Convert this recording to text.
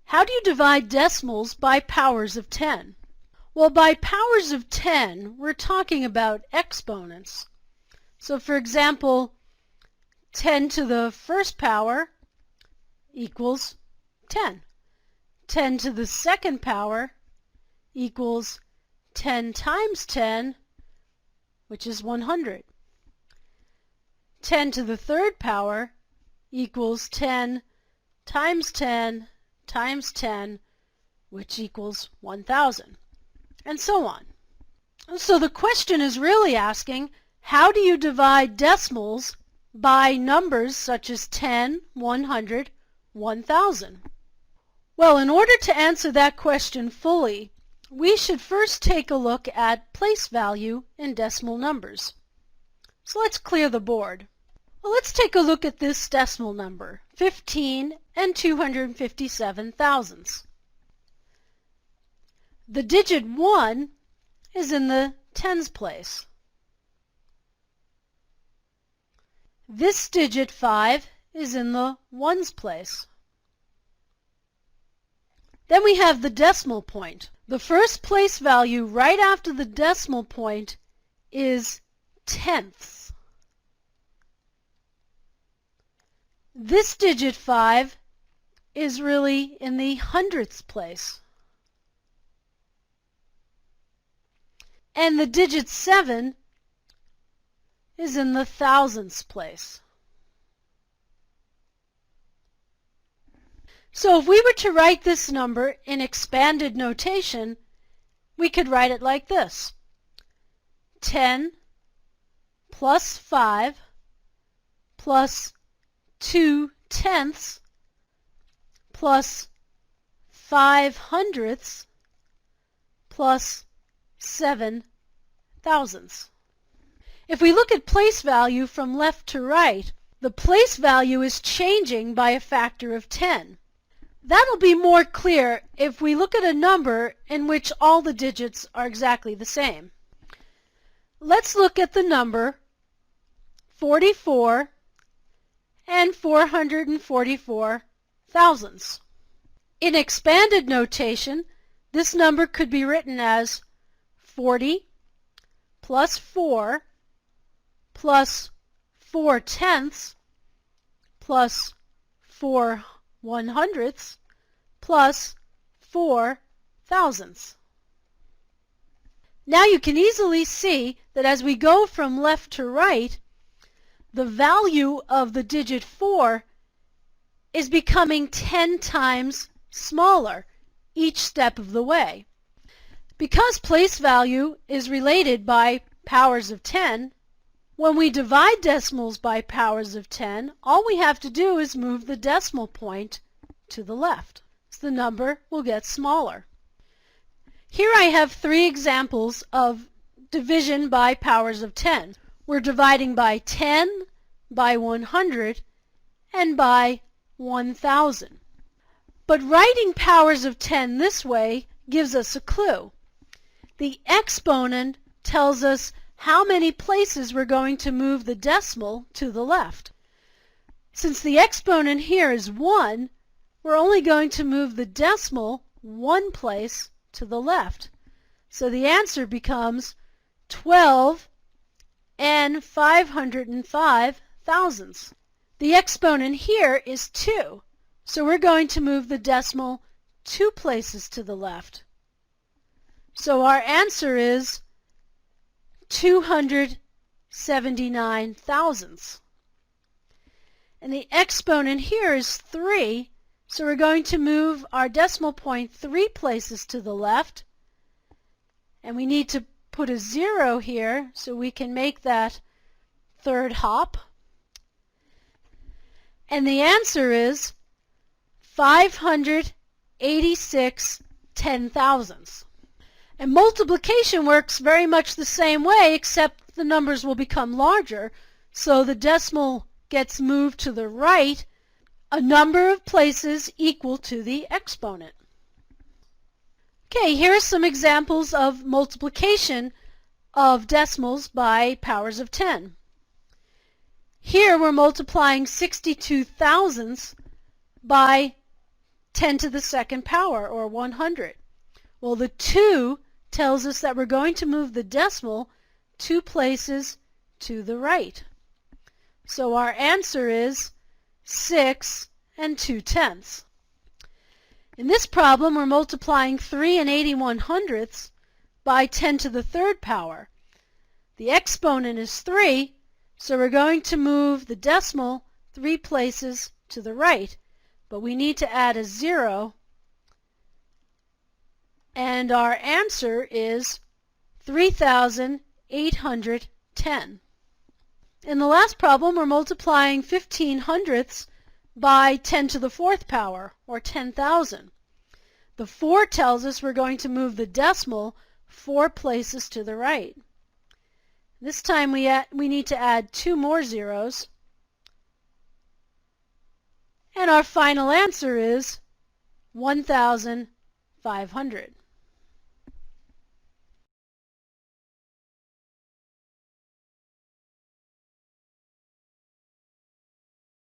How do you divide decimals by powers of 10? Well, by powers of 10, we're talking about exponents. So for example, 10 to the first power equals 10. 10 to the second power equals 10 times 10, which is 100. 10 to the third power equals 10 times 10 times 10, which equals 1,000, and so on. So the question is really asking, how do you divide decimals by numbers such as 10, 100, 1,000? Well, in order to answer that question fully, we should first take a look at place value in decimal numbers. So let's clear the board. Well, let's take a look at this decimal number, 15 and 257 thousandths. The digit 1 is in the tens place. This digit 5 is in the ones place. Then we have the decimal point. The first place value right after the decimal point is tenths. This digit 5 is really in the hundredths place. And the digit 7 is in the thousandths place. So if we were to write this number in expanded notation, we could write it like this: 10 plus 5 plus 2 tenths plus 5 hundredths plus 7 thousandths. If we look at place value from left to right, the place value is changing by a factor of 10. That'll be more clear if we look at a number in which all the digits are exactly the same. Let's look at the number 44 and 444 thousandths. In expanded notation, this number could be written as 40 plus 4 plus 4 tenths plus 4 100ths plus 4 thousandths. Now you can easily see that as we go from left to right, the value of the digit 4 is becoming 10 times smaller each step of the way. Because place value is related by powers of 10, when we divide decimals by powers of 10, all we have to do is move the decimal point to the left. So the number will get smaller. Here I have 3 examples of division by powers of 10. We're dividing by 10, by 100, and by 1,000. But writing powers of 10 this way gives us a clue. The exponent tells us how many places we're going to move the decimal to the left. Since the exponent here is 1, we're only going to move the decimal 1 place to the left. So the answer becomes 12 and 505 thousandths. The exponent here is 2, so we're going to move the decimal 2 places to the left. So our answer is 279 thousandths. And the exponent here is 3, so we're going to move our decimal point 3 places to the left. And we need to put a 0 here so we can make that third hop. And the answer is 586 ten-thousandths. And multiplication works very much the same way, except the numbers will become larger, so the decimal gets moved to the right a number of places equal to the exponent. Okay, here are some examples of multiplication of decimals by powers of 10. Here we're multiplying 62 thousandths by 10 to the second power, or 100. Well, the 2 tells us that we're going to move the decimal 2 places to the right. So our answer is 6 2/10. In this problem, we're multiplying 3 81/100ths by 10 to the third power. The exponent is 3, so we're going to move the decimal 3 places to the right, but we need to add a 0, and our answer is 3,810. In the last problem, we're multiplying 15/100ths by 10 to the fourth power, or 10,000. The 4 tells us we're going to move the decimal 4 places to the right. This time we need to add 2 more zeros, and our final answer is 1,500.